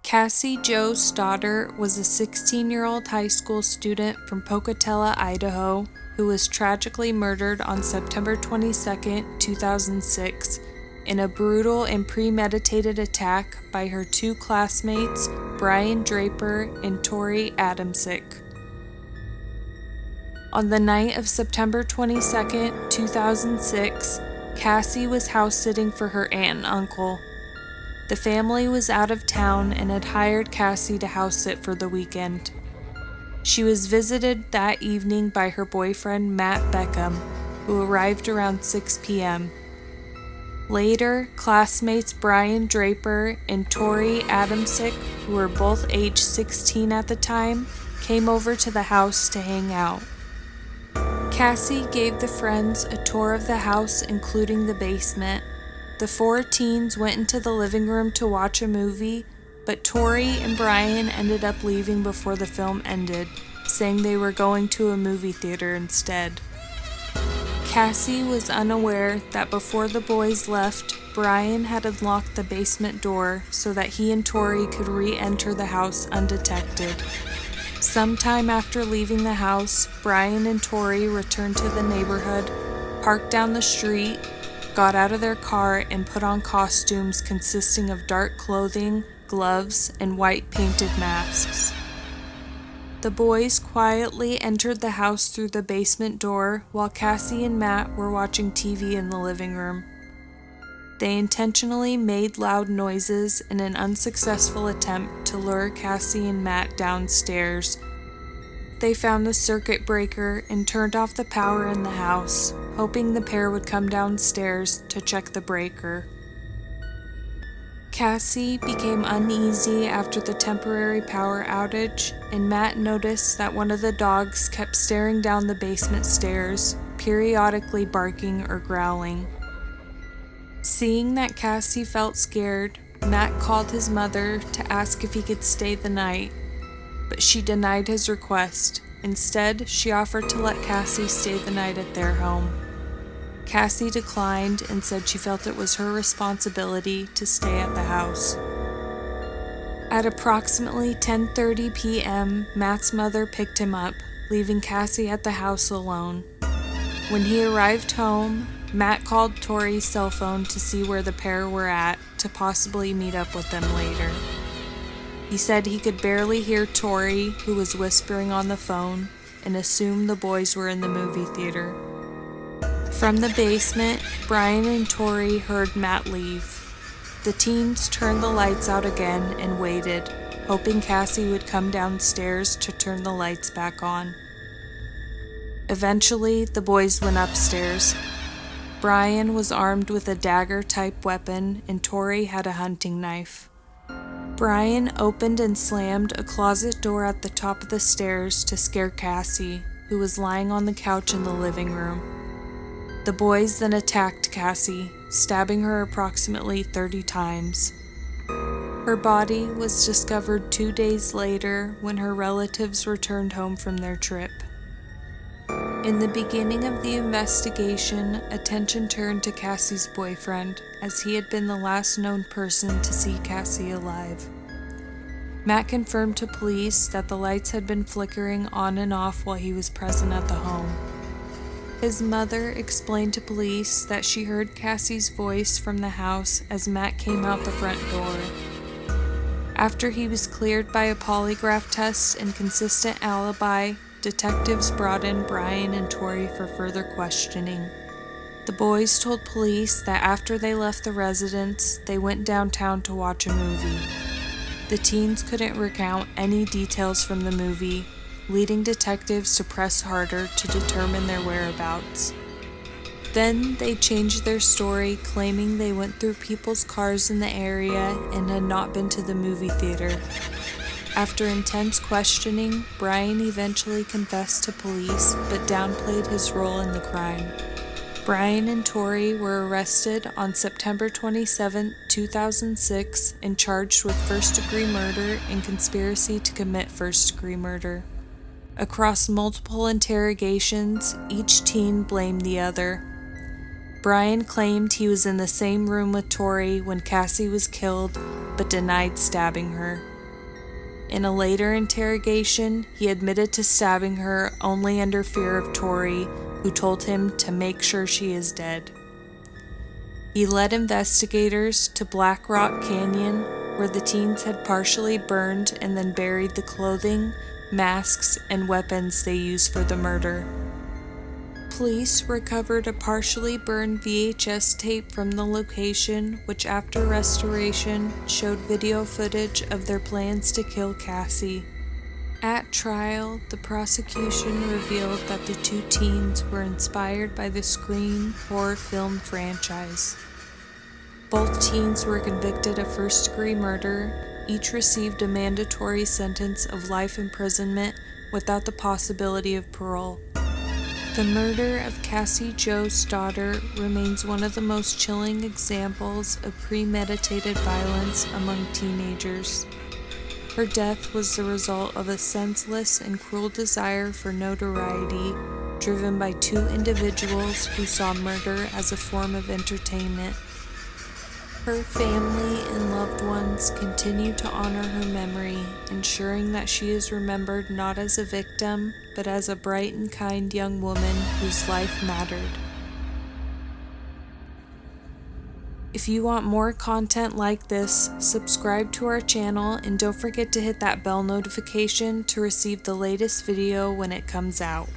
Cassie Jo Stoddart was a 16-year-old high school student from Pocatello, Idaho, who was tragically murdered on September 22, 2006, in a brutal and premeditated attack by her two classmates, Draper and Torey Adamcik. On the night of September 22, 2006, Cassie was house-sitting for her aunt and uncle. The family was out of town and had hired Cassie to house-sit for the weekend. She was visited that evening by her boyfriend Matt Beckham, who arrived around 6 p.m. Later, classmates Brian Draper and Torey Adamcik, who were both age 16 at the time, came over to the house to hang out. Cassie gave the friends a tour of the house, including the basement. The four teens went into the living room to watch a movie, but Torey and Brian ended up leaving before the film ended, saying they were going to a movie theater instead. Cassie was unaware that before the boys left, Brian had unlocked the basement door so that he and Torey could re-enter the house undetected. Sometime after leaving the house, Brian and Torey returned to the neighborhood, parked down the street, got out of their car, and put on costumes consisting of dark clothing, gloves, and white painted masks. The boys quietly entered the house through the basement door while Cassie and Matt were watching TV in the living room. They intentionally made loud noises in an unsuccessful attempt to lure Cassie and Matt downstairs. They found the circuit breaker and turned off the power in the house, hoping the pair would come downstairs to check the breaker. Cassie became uneasy after the temporary power outage, and Matt noticed that one of the dogs kept staring down the basement stairs, periodically barking or growling. Seeing that Cassie felt scared, Matt called his mother to ask if he could stay the night, but she denied his request. Instead, she offered to let Cassie stay the night at their home. Cassie declined and said she felt it was her responsibility to stay at the house. At approximately 10:30 p.m., Matt's mother picked him up, leaving Cassie at the house alone. When he arrived home, Matt called Torey's cell phone to see where the pair were at to possibly meet up with them later. He said he could barely hear Torey, who was whispering on the phone, and assumed the boys were in the movie theater. From the basement, Brian and Torey heard Matt leave. The teens turned the lights out again and waited, hoping Cassie would come downstairs to turn the lights back on. Eventually, the boys went upstairs. Brian was armed with a dagger-type weapon, and Torey had a hunting knife. Brian opened and slammed a closet door at the top of the stairs to scare Cassie, who was lying on the couch in the living room. The boys then attacked Cassie, stabbing her approximately 30 times. Her body was discovered 2 days later when her relatives returned home from their trip. In the beginning of the investigation, attention turned to Cassie's boyfriend, as he had been the last known person to see Cassie alive. Matt confirmed to police that the lights had been flickering on and off while he was present at the home. His mother explained to police that she heard Cassie's voice from the house as Matt came out the front door. After he was cleared by a polygraph test and consistent alibi, detectives brought in Brian and Torey for further questioning. The boys told police that after they left the residence, they went downtown to watch a movie. The teens couldn't recount any details from the movie, leading detectives to press harder to determine their whereabouts. Then they changed their story, claiming they went through people's cars in the area and had not been to the movie theater. After intense questioning, Brian eventually confessed to police but downplayed his role in the crime. Brian and Torey were arrested on September 27, 2006 and charged with first-degree murder and conspiracy to commit first-degree murder. Across multiple interrogations, each teen blamed the other. Brian claimed he was in the same room with Torey when Cassie was killed, but denied stabbing her. In a later interrogation, he admitted to stabbing her only under fear of Torey, who told him to make sure she is dead. He led investigators to Black Rock Canyon, where the teens had partially burned and then buried the clothing, masks, and weapons they used for the murder. Police recovered a partially burned VHS tape from the location, which after restoration showed video footage of their plans to kill Cassie. At trial, the prosecution revealed that the two teens were inspired by the Scream horror film franchise. Both teens were convicted of first-degree murder. Each received a mandatory sentence of life imprisonment without the possibility of parole. The murder of Cassie Jo Stoddart remains one of the most chilling examples of premeditated violence among teenagers. Her death was the result of a senseless and cruel desire for notoriety, driven by two individuals who saw murder as a form of entertainment. Her family and loved ones continue to honor her memory, ensuring that she is remembered not as a victim, but as a bright and kind young woman whose life mattered. If you want more content like this, subscribe to our channel and don't forget to hit that bell notification to receive the latest video when it comes out.